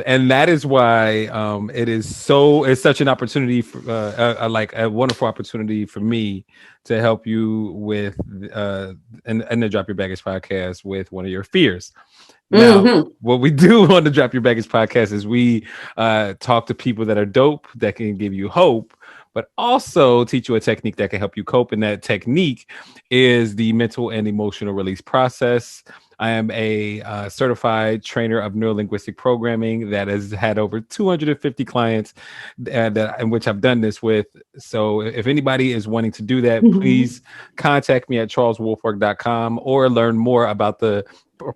And that is why it's such an opportunity for like a wonderful opportunity for me to help you with and the Drop Your Baggage podcast with one of your fears. Now, Mm-hmm. what we do on the Drop Your Baggage podcast is we talk to people that are dope, that can give you hope, but also teach you a technique that can help you cope. And that technique is the mental and emotional release process. I am a certified trainer of neurolinguistic programming that has had over 250 clients that in which I've done this with. So if anybody is wanting to do that, please contact me at charleswoolfork.com or learn more about the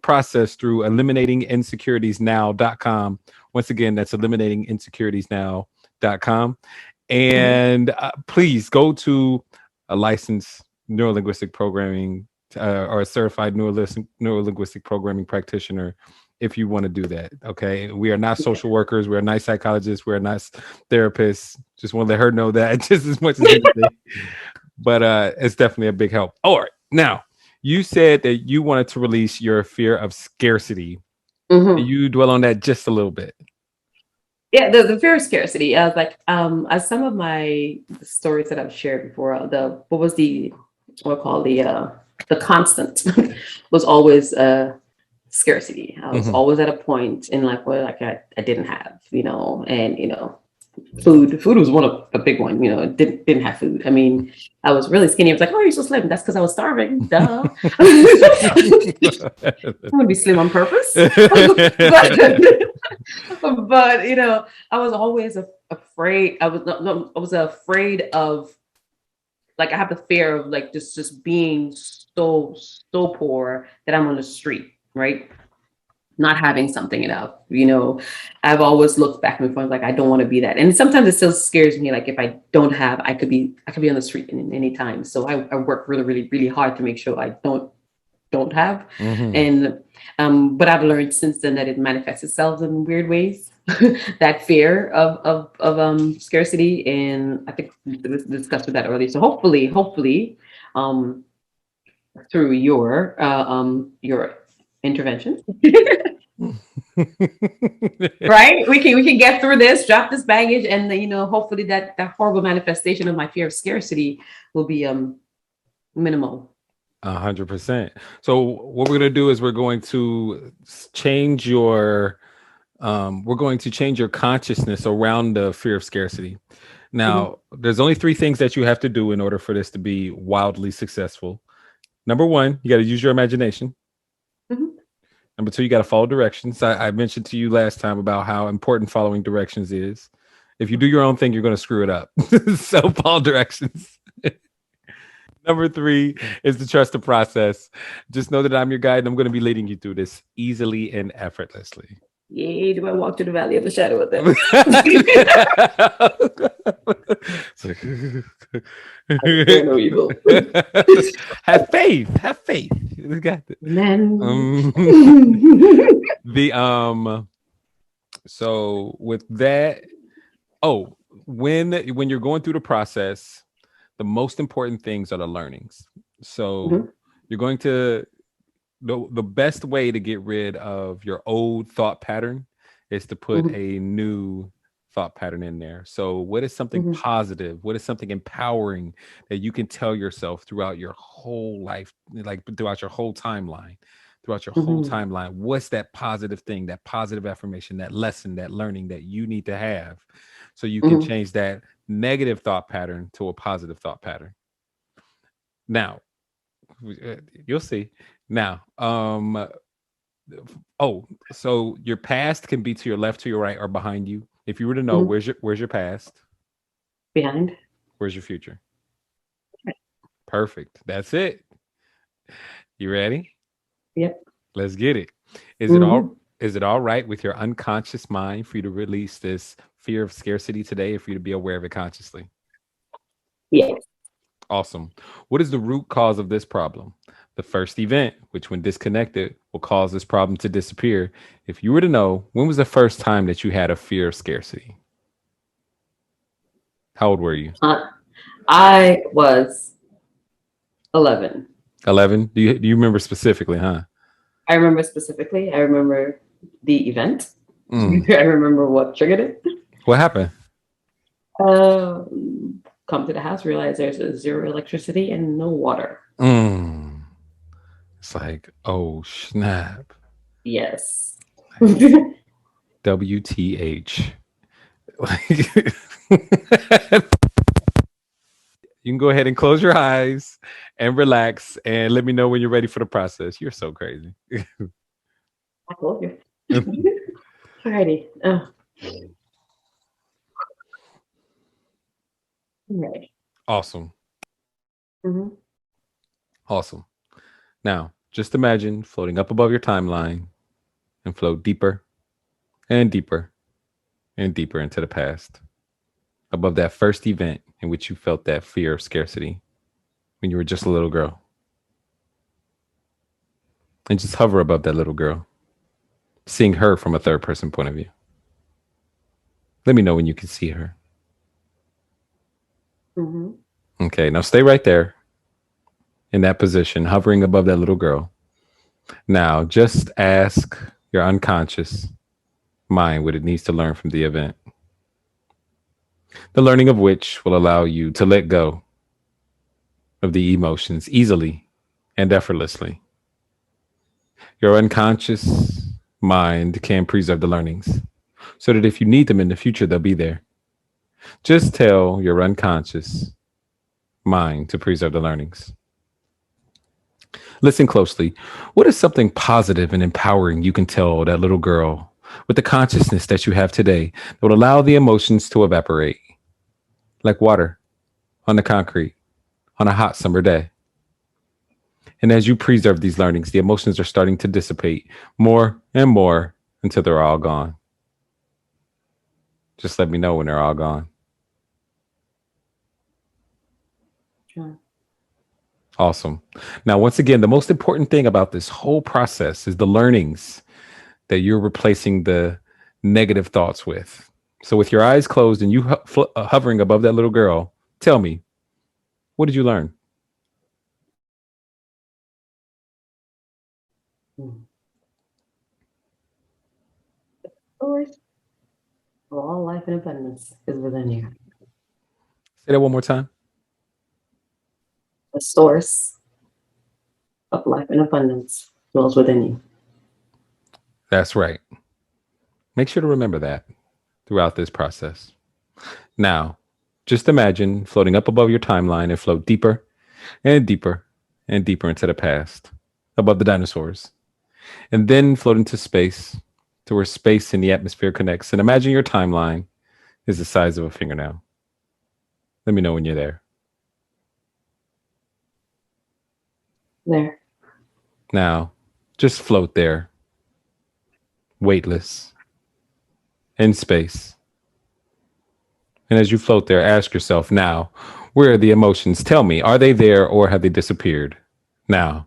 process through eliminatinginsecuritiesnow.com. Once again, that's eliminatinginsecuritiesnow.com. And please go to a licensed neurolinguistic programming or a certified neurolinguistic programming practitioner if you want to do that. Okay. We are not social workers. We're not psychologists. We're not therapists. Just want to let her know that just as much as anything. But it's definitely a big help. All right. Now, you said that you wanted to release your fear of scarcity. Mm-hmm. You dwell on that just a little bit. Yeah, the fear of scarcity. I was like, as some of my stories that I've shared before, what was what I call the constant was always scarcity. I was Mm-hmm. always at a point in life where like I didn't have, and food was one of a big one. Didn't have food. I mean, I was really skinny. I was like, oh, you're so slim. That's because I was starving. Duh. I want to be slim on purpose. But I was always afraid. I was not, no, I was afraid of, like, I have the fear of like just being so poor that I'm on the street, right? Not having something enough. I've always looked back and forth like I don't want to be that. And sometimes it still scares me. Like if I don't have, I could be on the street in any time. So I work really, really, really hard to make sure I don't have. Mm-hmm. And but I've learned since then that it manifests itself in weird ways. That fear of scarcity, and I think we discussed with that earlier. So hopefully, um, through your intervention, right? We can get through this, drop this baggage, and hopefully that horrible manifestation of my fear of scarcity will be minimal. 100%. So what we're going to do is we're going to change your consciousness around the fear of scarcity. Now, there's only three things that you have to do in order for this to be wildly successful. Number one, you got to use your imagination. Mm-hmm. Number two, you got to follow directions. I mentioned to you last time about how important following directions is. If you do your own thing, you're going to screw it up. So follow directions. Number three is to trust the process. Just know that I'm your guide and I'm going to be leading you through this easily and effortlessly. Yay, do I walk through the valley of the shadow of death? No evil. Have faith. Have faith. We got this. So with that, when you're going through the process, the most important things are the learnings. So you're going to the best way to get rid of your old thought pattern is to put a new thought pattern in there. So what is something positive? What is something empowering that you can tell yourself throughout your whole life, like throughout your whole timeline? What's that positive thing, that positive affirmation, that lesson, that learning that you need to have so you can change that negative thought pattern to a positive thought pattern? Now, you'll see. Now, so your past can be to your left, to your right, or behind you. If you were to know, where's your past? Behind. Where's your future? Perfect. That's it. You ready? Yep. Let's get it. Is it all right with your unconscious mind for you to release this fear of scarcity today, or for you to be aware of it consciously? Yes. Awesome. What is the root cause of this problem? The first event, which when disconnected, will cause this problem to disappear. If you were to know, when was the first time that you had a fear of scarcity? How old were you? I was 11. 11? Do you remember specifically, huh? I remember specifically. I remember the event. I remember what triggered it. What happened? Come to the house, realize there's zero electricity and no water. It's like, oh snap. Yes. WTH. You can go ahead and close your eyes and relax and let me know when you're ready for the process. You're so crazy. I told you. Alrighty. Right. Awesome. Mm-hmm. Awesome. Now, just imagine floating up above your timeline and float deeper and deeper and deeper into the past, above that first event in which you felt that fear of scarcity when you were just a little girl. And just hover above that little girl, seeing her from a third person point of view. Let me know when you can see her. Mm-hmm. Okay, now stay right there in that position, hovering above that little girl. Now, just ask your unconscious mind what it needs to learn from the event. The learning of which will allow you to let go of the emotions easily and effortlessly. Your unconscious mind can preserve the learnings so that if you need them in the future, they'll be there. Just tell your unconscious mind to preserve the learnings. Listen closely. What is something positive and empowering you can tell that little girl with the consciousness that you have today that will allow the emotions to evaporate like water on the concrete on a hot summer day? And as you preserve these learnings, the emotions are starting to dissipate more and more until they're all gone. Just let me know when they're all gone. Sure. Awesome. Now, once again, the most important thing about this whole process is the learnings that you're replacing the negative thoughts with. So with your eyes closed and you hovering above that little girl, tell me, what did you learn? Source for all life and abundance is within you. Say that one more time. The source of life and abundance dwells within you. That's right. Make sure to remember that throughout this process. Now, just imagine floating up above your timeline and float deeper and deeper and deeper into the past, above the dinosaurs, and then float into space to where space and the atmosphere connects. And imagine your timeline is the size of a fingernail. Let me know when you're there. There. Now, just float there, weightless, in space. And as you float there, ask yourself now, where are the emotions? Tell me, are they there or have they disappeared? Now.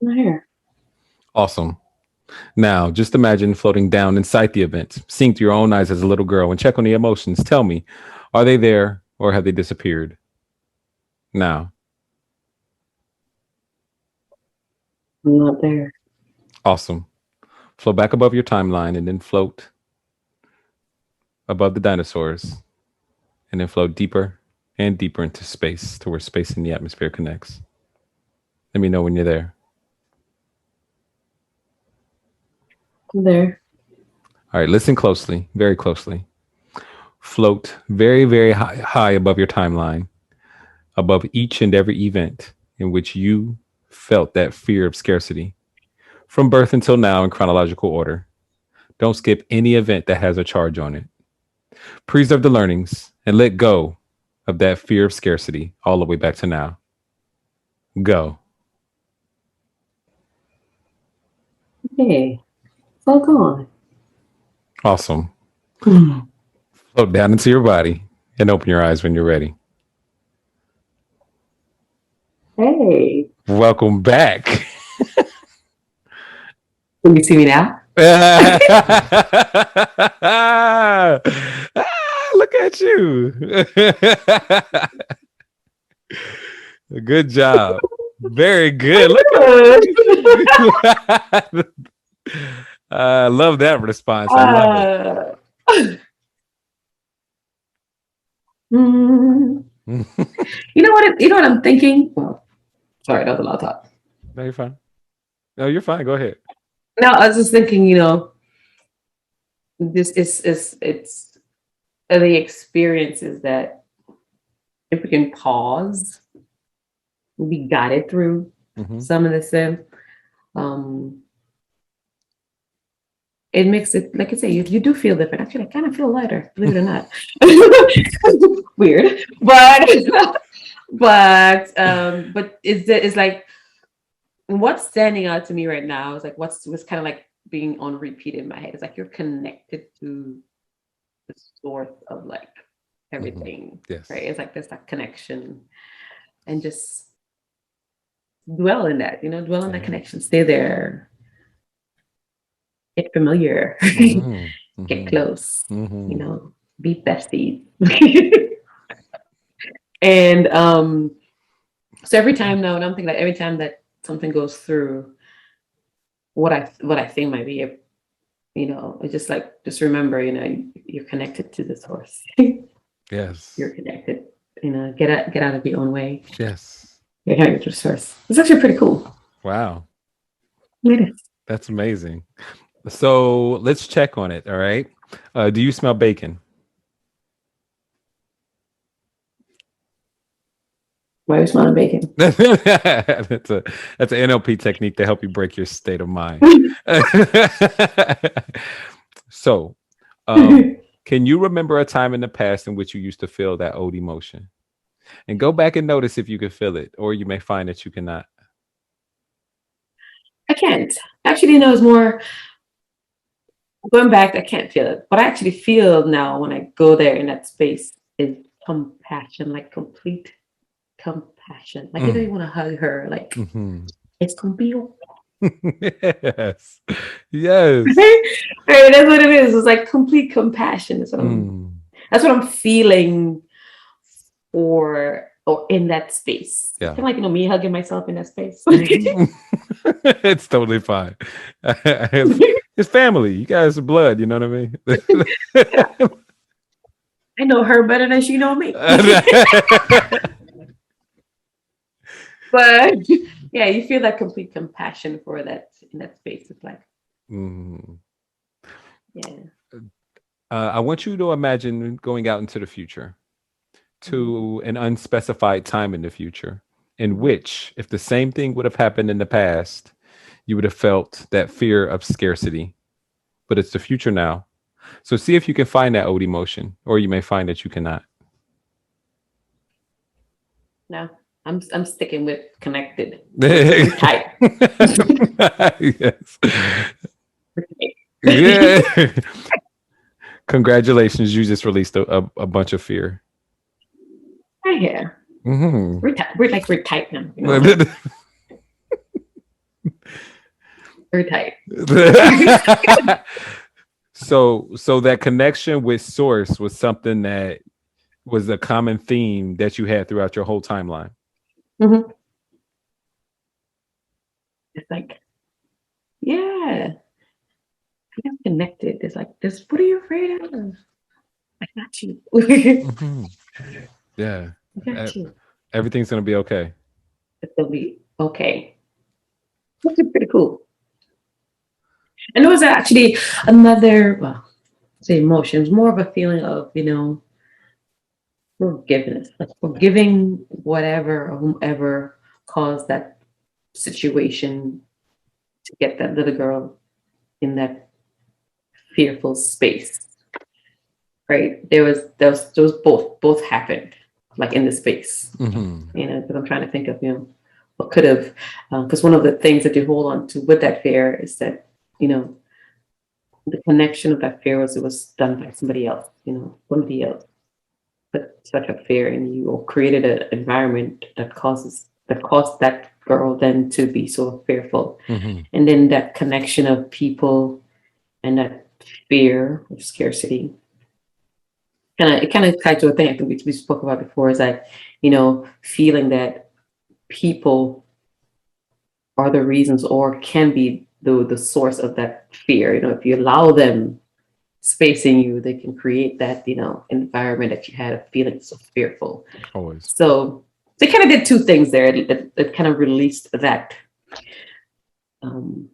There. Awesome. Now, just imagine floating down inside the event, seeing through your own eyes as a little girl and check on the emotions. Tell me, are they there or have they disappeared? Now. I'm not there. Awesome. Float back above your timeline and then float above the dinosaurs and then float deeper and deeper into space to where space and the atmosphere connects. Let me know when you're there. I'm there. All right, listen closely, very closely. Float very, very high above your timeline, above each and every event in which you felt that fear of scarcity from birth until now in chronological order. Don't skip any event that has a charge on it. Preserve the learnings and let go of that fear of scarcity all the way back to now. Go. Hey, it's all gone. Awesome. Float down into your body and open your eyes when you're ready. Hey. Welcome back. Can you see me now? Look at you. Good job. Very good. Look at you. I love that response. I love it. Uh, mm, you know what? You know what I'm thinking? Well, sorry, that was a lot of talk. No, you're fine. No, you're fine. Go ahead. No, I was just thinking. This is it's the experiences that if we can pause, we got it through Mm-hmm. some of this. Um, it makes it, like I say, you do feel different. Actually, I kind of feel lighter, believe it or not. Weird, but it's like what's standing out to me right now is like what's kind of like being on repeat in my head. It's like you're connected to the source of like Mm-hmm. everything, Yes. right? It's like there's that connection, and just dwell in that, dwell in that Yeah. connection, stay there, get familiar, Mm-hmm. get Mm-hmm. close, Mm-hmm. be besties. And so every time now, and I'm thinking like every time that something goes through, what I think might be it's just like just remember, you're connected to the source. Yes. You're connected. Get out of your own way. Yes. You're connected to the source. It's actually pretty cool. Wow. It is. That's amazing. So let's check on it. All right. Do you smell bacon? Why are you smelling bacon? that's a that's an NLP technique to help you break your state of mind. So, can you remember a time in the past in which you used to feel that old emotion? And go back and notice if you can feel it, or you may find that you cannot. I can't. Actually, it's more going back. I can't feel it. What I actually feel now when I go there in that space is compassion, like complete compassion. Like, you want to hug her. Like, Mm-hmm. it's going to be okay. Yes. Yes. Right, that's what it is. It's like complete compassion. That's what I'm feeling or in that space. Yeah. It's kind of like, me hugging myself in that space. It's totally fine. It's family. You guys are blood. You know what I mean? I know her better than she know me. But yeah, you feel that complete compassion for that in that space. It's like, yeah. I want you to imagine going out into the future to an unspecified time in the future, in which, if the same thing would have happened in the past, you would have felt that fear of scarcity. But it's the future now. So see if you can find that old emotion, or you may find that you cannot. No, I'm sticking with connected. We're tight. Yes. Yeah. Congratulations, you just released a bunch of fear. Yeah. Mm-hmm. We're tight now. We're tight. So that connection with source was something that was a common theme that you had throughout your whole timeline. Mm-hmm. It's like, yeah, I'm connected. It's like this. What are you afraid of? I got you. Mm-hmm. Yeah, I got you. Everything's gonna be okay. It's gonna be okay. Which is pretty cool. And it was actually another, say emotions, more of a feeling of, forgiveness, like forgiving whatever or whomever caused that situation to get that little girl in that fearful space. Right? Those both happened, like in the space. Mm-hmm. Because I'm trying to think of, what could have, because one of the things that you hold on to with that fear is that, the connection of that fear it was done by somebody else, somebody else put such a fear in you or created an environment that caused that girl then to be so fearful. Mm-hmm. And then that connection of people and that fear of scarcity. It kind of tied to a thing I think we spoke about before is like, feeling that people are the reasons or can be the source of that fear. If you allow them space in you, they can create that, environment that you had of feeling so fearful. Always. So they kind of did two things there. It kind of released that, kind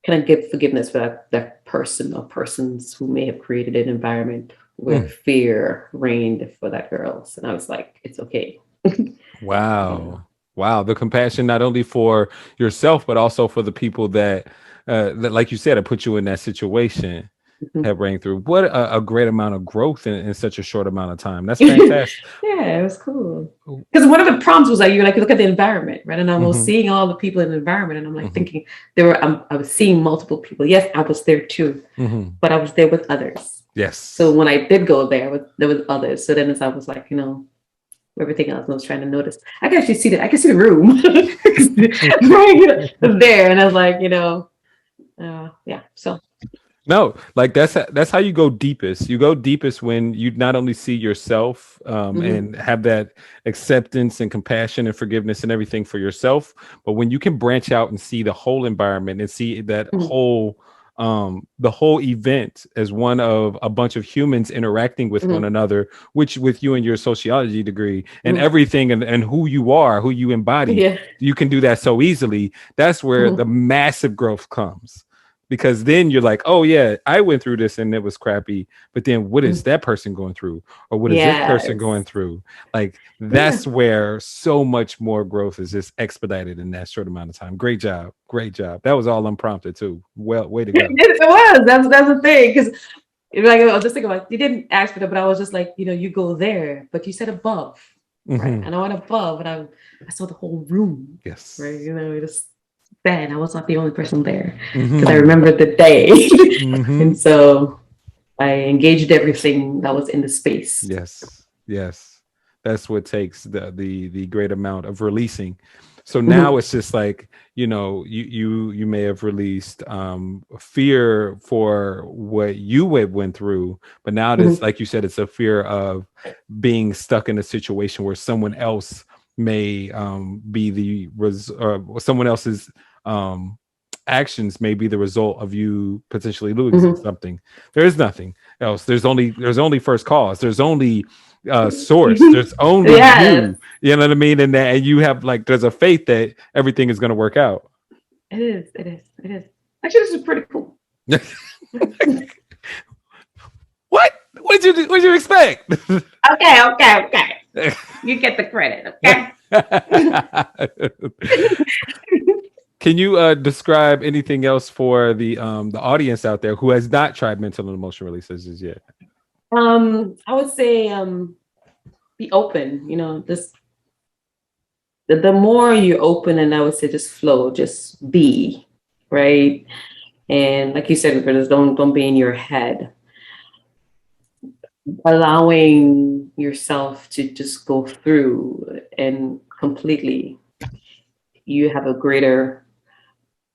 of give forgiveness for that person or persons who may have created an environment where fear reigned for that girl. So I was like, it's okay. Wow. Wow. The compassion, not only for yourself, but also for the people that like you said, it put you in that situation, have rang through. What a great amount of growth in such a short amount of time. That's fantastic. Yeah, it was cool. Because one of the prompts was like, you look at the environment, right? And I was seeing all the people in the environment, and I'm like thinking I was seeing multiple people. Yes, I was there too, but I was there with others. Yes. So when I did go there, there was others. So then as I was like, everything else I was trying to notice, I can actually see I can see the room right there, and I was like, yeah. So. No, like that's how you go deepest. You go deepest when you not only see yourself and have that acceptance and compassion and forgiveness and everything for yourself, but when you can branch out and see the whole environment and see that the whole event as one of a bunch of humans interacting with one another, which with you and your sociology degree and everything and who you are, who you embody, you can do that so easily. That's where the massive growth comes. Because then you're like, oh yeah, I went through this and it was crappy. But then what is that person going through? Or what is this person going through? Like that's where so much more growth is just expedited in that short amount of time. Great job. Great job. That was all unprompted too. Well, way to go. It was. That's the thing. Because like I was just thinking about, you didn't ask for that, but I was just like, you go there, but you said above. Right. And I went above and I saw the whole room. Yes. Right. It just bad. I was not the only person there because I remember the day. And so I engaged everything that was in the space. Yes. Yes. That's what takes the great amount of releasing. So now it's just like, you may have released fear for what you went through, but now it's like you said, it's a fear of being stuck in a situation where someone else may be someone else's actions may be the result of you potentially losing something. There is nothing else. There's only first cause. There's only source. There's only you. You know what I mean? And you have there's a faith that everything is going to work out. It is. Actually, this is pretty cool. What? What did you expect? Okay. You get the credit, okay? Can you describe anything else for the audience out there who has not tried mental and emotional releases yet? I would say be open. The more you open, and I would say just flow, just be, right? And like you said, don't be in your head. Allowing yourself to just go through and completely, you have the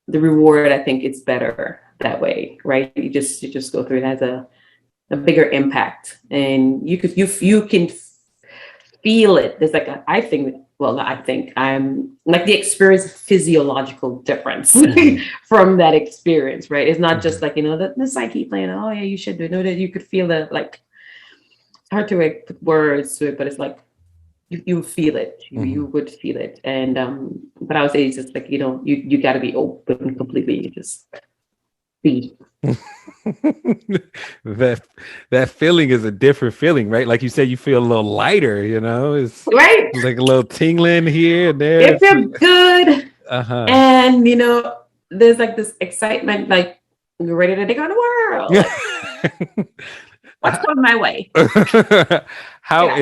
reward. I think it's better that way, right? You just go through. It has a bigger impact, and you can feel it. There's I'm like the experience physiological difference from that experience, right? It's not just like the psyche playing. Oh yeah, you should do it. No, that you could feel the it's hard to put words to it, but it's like you feel it. You would feel it, and but I would say it's just like you got to be open completely. You just be. that feeling is a different feeling, right? Like you said, you feel a little lighter. It's right, like a little tingling here and there. It feels good, and there's like this excitement, like you're ready to take on the world. Like, what's coming my way? How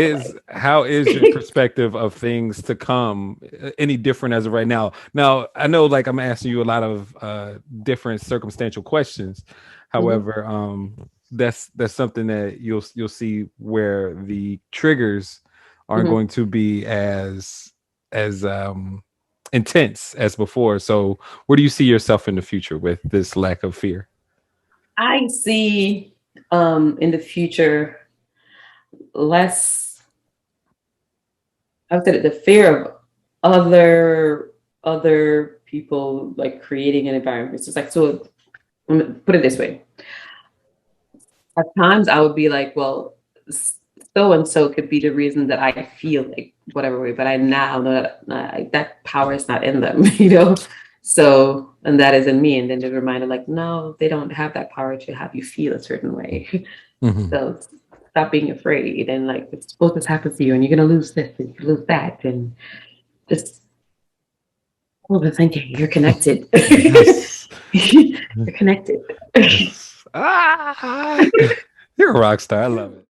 is your perspective of things to come any different as of right now? Now, I know I'm asking you a lot of different circumstantial questions. However, that's something that you'll see where the triggers aren't going to be as intense as before. So where do you see yourself in the future with this lack of fear? I see in the future less, I would say, the fear of other people like creating an environment. It's just like, so put it this way. At times I would be like, well, so and so could be the reason that I feel like whatever way, but I now know that that power is not in them, you know? So, and that is in me. And then they're reminded, like, no, they don't have that power to have you feel a certain way. Mm-hmm. So stop being afraid. And like, it's supposed to happen to you, and you're going to lose this and you lose that. And just overthinking. You're connected. You're connected. Ah, you're a rock star. I love it.